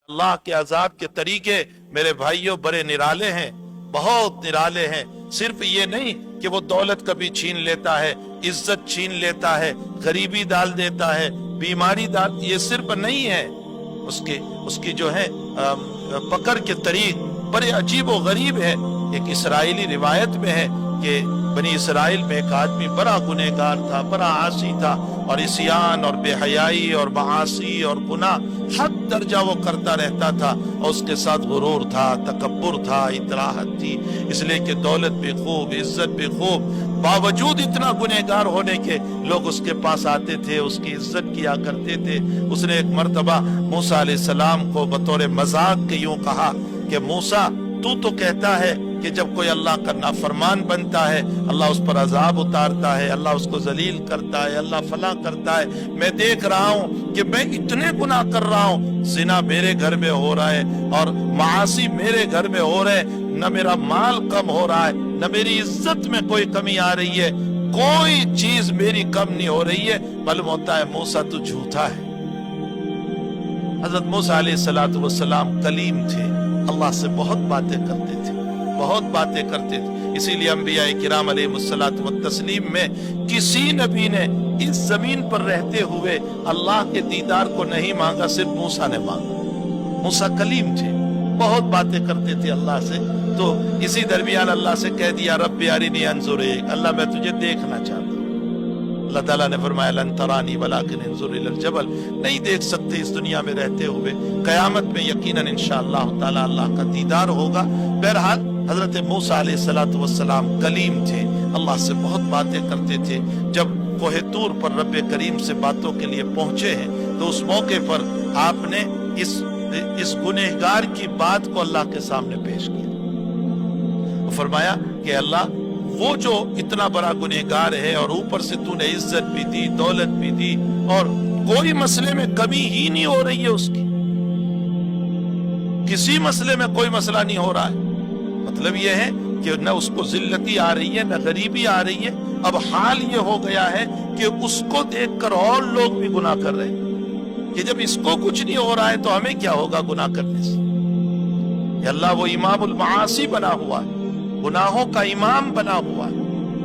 अल्लाह के अजाब के तरीके मेरे भाइयों बड़े निराले हैं, बहुत निराले हैं। सिर्फ ये नहीं कि वो दौलत कभी छीन लेता है, इज्जत छीन लेता है, गरीबी डाल देता है, बीमारी डाल, ये सिर्फ नहीं है। उसकी जो है पकड़ के तरीक बड़े अजीब व गरीब है। एक इसराइली रिवायत में है कि बनी इसराइल में एक आदमी बड़ा गुनहगार था, बड़ा आसी था, और इस्यान और बेहयाई और मासी और गुनाह हद दर्जा वो करता रहता था, और उसके साथ गुरूर था, तकब्बुर था, इतराहत थी। इसलिए कि दौलत भी खूब, इज्जत भी खूब, बावजूद इतना गुनहगार होने के लोग उसके पास आते थे, उसकी इज्जत किया करते थे। उसने एक मर्तबा मूसा अलैहिस्सलाम को बतौर मजाक के यूं कहा कि मूसा, तू तो कहता है कि जब कोई अल्लाह का नाफरमान बनता है अल्लाह उस पर अजाब उतारता है, अल्लाह उसको जलील करता है, अल्लाह फला करता है। मैं देख रहा हूँ कि मैं इतने गुनाह कर रहा हूँ, जिना मेरे घर में हो रहा है और मासी मेरे घर में हो रहे, न मेरा माल कम हो रहा है, न मेरी इज्जत में कोई कमी आ रही है, कोई चीज मेरी कम नहीं हो रही है। मालूम होता है मूसा तू झूठा है। हजरत मूसा अलैहिस्सलातु वस्सलाम कलीम थे, अल्लाह से बहुत बातें करते थे, बहुत बातें करते थे। इसीलिए अंबिया किराम अलैहिमुस्सलातु वत्तस्लीम में किसी नबी ने इस जमीन पर रहते हुए अल्लाह के दीदार को नहीं मांगा, सिर्फ मूसा ने मांगा। मूसा कलीम थे, बहुत बातें करते थे अल्लाह से। तो इसी दरमियान अल्लाह से कह दिया, रब्बी अरिनी अंजुर इलैक, अल्लाह मैं तुझे देखना चाहता हूँ। अल्लाह ताला ने फरमाया, लन तरानी वलाकिन इंजुर इलल जबल, नहीं देख सकते इस दुनिया में रहते हुए, कयामत में यकीनन इंशाअल्लाह ताला अल्लाह का दीदार होगा। बहरहाल हजरत मूसा अलैहिस्सलातु वस्सलाम कलीम थे, अल्लाह से बहुत बातें करते थे। जब कोहे तूर पर रब्बे करीम से बातों के लिए पहुंचे हैं तो उस मौके पर आपने इस गुनहगार की बात को अल्लाह के सामने पेश किया। फरमाया कि अल्लाह, वो जो इतना बड़ा गुनहगार है और ऊपर से तूने इज्जत भी दी, दौलत भी दी, और कोई मसले में कमी ही नहीं हो रही है उसकी, किसी मसले में कोई मसला नहीं हो रहा है। मतलब ये है कि न उसको जिल्लती आ रही है, न गरीबी आ रही है। अब हाल ये हो गया है कि उसको देखकर और लोग भी गुनाह कर रहे हैं कि जब इसको कुछ नहीं हो रहा है तो हमें क्या होगा गुनाह करने से। अल्लाह वो इमामुल मासी बना हुआ है, गुनाहों का इमाम बना हुआ है,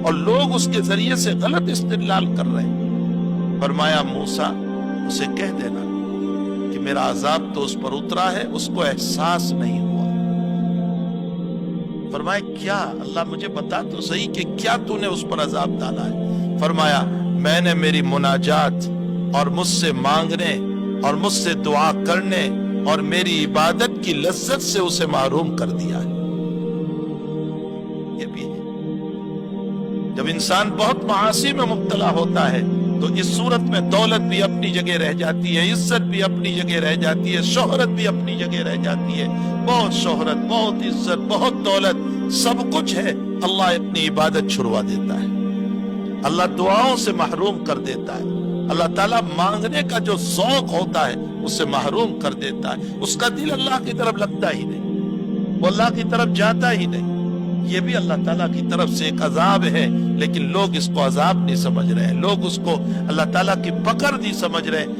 और लोग उसके जरिए से गलत इस्तेदलाल कर रहे हैं। फरमाया मूसा, उसे कह देना कि मेरा अजाब तो उस पर उतरा है, उसको एहसास नहीं हुआ। फरमाया क्या? अल्लाह मुझे बता तो सही कि क्या तूने उस पर अजाब डाला है। फरमाया, मैंने मेरी मुनाजात और मुझसे मांगने और मुझसे दुआ करने और मेरी इबादत की लज्जत से उसे महरूम कर दिया है। ये भी है, जब इंसान बहुत मासी में मुब्तला होता है तो इस सूरत में दौलत भी अपनी जगह रह जाती है, इज्जत भी अपनी जगह रह जाती है, शोहरत भी अपनी जगह रह जाती है। बहुत शोहरत, बहुत इज्जत, बहुत दौलत, सब कुछ है, अल्लाह अपनी इबादत छुड़वा देता है, अल्लाह दुआओं से महरूम कर देता है, अल्लाह ताला मांगने का जो शौक होता है उससे महरूम कर देता है। उसका दिल अल्लाह की तरफ लगता ही नहीं, वो अल्लाह की तरफ जाता ही नहीं। ये भी अल्लाह ताला की तरफ से एक अजाब है, लेकिन लोग इसको अजाब नहीं समझ रहे हैं, लोग उसको अल्लाह ताला की पकड़ नहीं समझ रहे हैं।